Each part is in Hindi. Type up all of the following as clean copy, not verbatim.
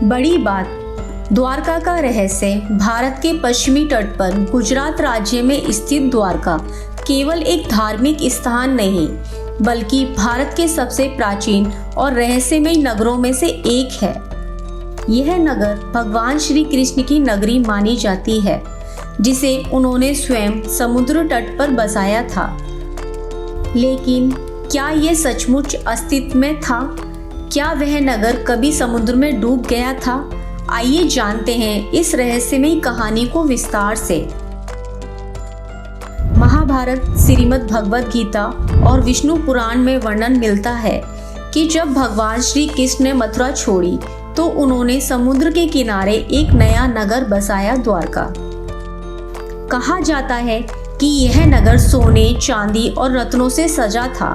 बड़ी बात। द्वारका का रहस्य। भारत के पश्चिमी तट पर गुजरात राज्य में स्थित द्वारका केवल एक धार्मिक स्थान नहीं, बल्कि भारत के सबसे प्राचीन और रहस्यमय नगरों में से एक है। यह नगर भगवान श्री कृष्ण की नगरी मानी जाती है, जिसे उन्होंने स्वयं समुद्र तट पर बसाया था। लेकिन क्या यह सचमुच अस्तित्व में था? क्या वह नगर कभी समुद्र में डूब गया था? आइए जानते हैं इस रहस्यमय कहानी को विस्तार से। महाभारत, श्रीमद् भगवद गीता और विष्णु पुराण में वर्णन मिलता है कि जब भगवान श्री कृष्ण ने मथुरा छोड़ी तो उन्होंने समुद्र के किनारे एक नया नगर बसाया, द्वारका। कहा जाता है कि यह नगर सोने, चांदी और रत्नों से सजा था।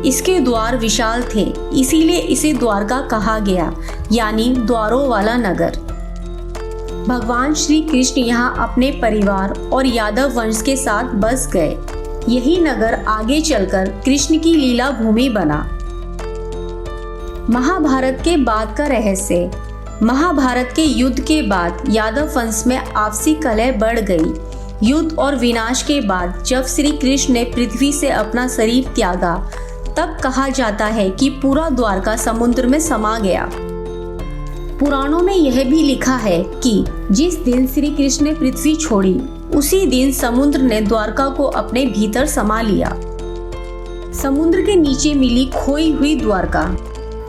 इसके द्वार विशाल थे, इसीलिए इसे द्वारका कहा गया, यानी द्वारों वाला नगर। भगवान श्री कृष्ण यहाँ अपने परिवार और यादव वंश के साथ बस गए। यही नगर आगे चलकर कृष्ण की लीला भूमि बना। महाभारत के बाद का रहस्य। महाभारत के युद्ध के बाद यादव वंश में आपसी कलह बढ़ गई। युद्ध और विनाश के बाद जब श्री कृष्ण ने पृथ्वी से अपना शरीर त्यागा, तब कहा जाता है कि पूरा द्वारका समुद्र में समा गया। पुराणों में यह भी लिखा है कि जिस दिन श्री कृष्ण ने पृथ्वी छोड़ी, उसी दिन समुद्र ने द्वारका को अपने भीतर समा लिया। समुद्र के नीचे मिली खोई हुई द्वारका।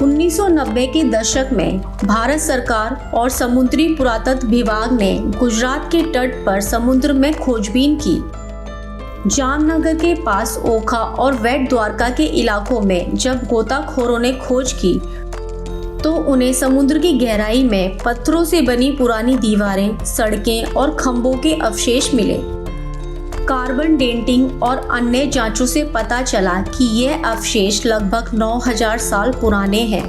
1990 के दशक में भारत सरकार और समुद्री पुरातत्व विभाग ने गुजरात के तट पर समुद्र में खोजबीन की। जामनगर के पास ओखा और वेट द्वारका के इलाकों में जब गोताखोरों ने खोज की तो उन्हें समुद्र की गहराई में पत्थरों से बनी पुरानी दीवारें, सड़कें और खंभों के अवशेष मिले। कार्बन डेटिंग और अन्य जांचों से पता चला कि यह अवशेष लगभग 9000 साल पुराने हैं।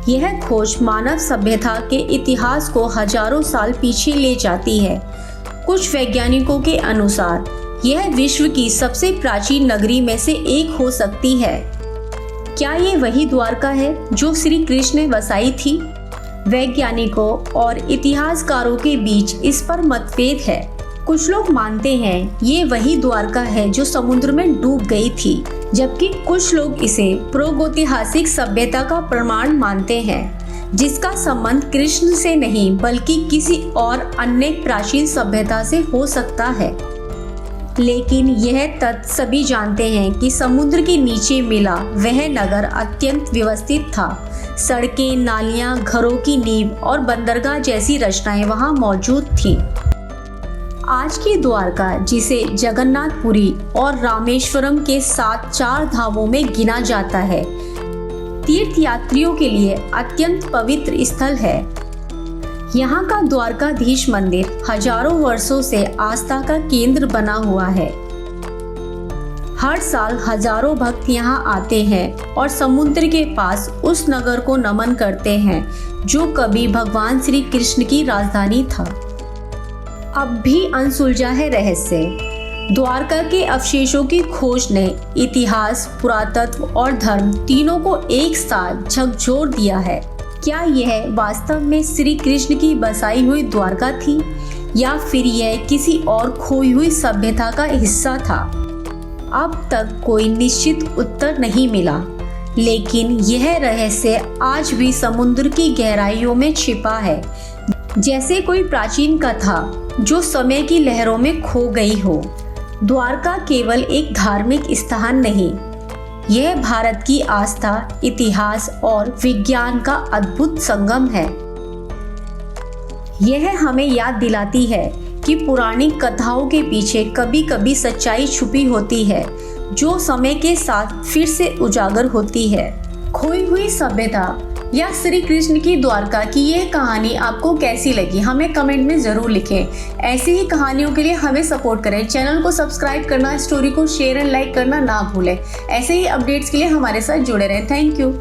यह खोज मानव सभ्यता के इतिहास को हजारों साल पीछे ले जाती है। कुछ वैज्ञानिकों के अनुसार यह विश्व की सबसे प्राचीन नगरी में से एक हो सकती है। क्या ये वही द्वारका है जो श्री कृष्ण ने बसाई थी? वैज्ञानिकों और इतिहासकारों के बीच इस पर मतभेद है। कुछ लोग मानते हैं ये वही द्वारका है जो समुद्र में डूब गई थी, जबकि कुछ लोग इसे प्रागैतिहासिक सभ्यता का प्रमाण मानते हैं, जिसका संबंध कृष्ण से नहीं बल्कि किसी और अन्य प्राचीन सभ्यता से हो सकता है। लेकिन यह तथ्य सभी जानते हैं कि समुद्र के नीचे मिला वह नगर अत्यंत व्यवस्थित था। सड़कें, नालियां, घरों की नींव और बंदरगाह जैसी रचनाएं वहां मौजूद थीं। आज की द्वारका, जिसे जगन्नाथपुरी और रामेश्वरम के साथ 4 धामों में गिना जाता है, तीर्थयात्रियों के लिए अत्यंत पवित्र स्थल है। यहाँ का द्वारकाधीश मंदिर हजारों वर्षों से आस्था का केंद्र बना हुआ है। हर साल हजारों भक्त यहाँ आते हैं और समुद्र के पास उस नगर को नमन करते हैं जो कभी भगवान श्री कृष्ण की राजधानी था। अब भी अनसुलझा है रहस्य। द्वारका के अवशेषों की खोज ने इतिहास, पुरातत्व और धर्म तीनों को एक साथ झकझोर दिया है। क्या यह वास्तव में श्री कृष्ण की बसाई हुई द्वारका थी या फिर यह किसी और खोई हुई सभ्यता का हिस्सा था? अब तक कोई निश्चित उत्तर नहीं मिला, लेकिन यह रहस्य आज भी समुद्र की गहराइयों में छिपा है, जैसे कोई प्राचीन कथा जो समय की लहरों में खो गई हो। द्वारका केवल एक धार्मिक स्थान नहीं, यह भारत की आस्था, इतिहास और विज्ञान का अद्भुत संगम है। यह हमें याद दिलाती है कि पुरानी कथाओं के पीछे कभी कभी सच्चाई छुपी होती है, जो समय के साथ फिर से उजागर होती है। खोई हुई सभ्यता या श्री कृष्ण की द्वारका की यह कहानी आपको कैसी लगी, हमें कमेंट में जरूर लिखें। ऐसी ही कहानियों के लिए हमें सपोर्ट करें। चैनल को सब्सक्राइब करना, स्टोरी को शेयर एंड लाइक करना ना भूलें। ऐसे ही अपडेट्स के लिए हमारे साथ जुड़े रहें। Thank you.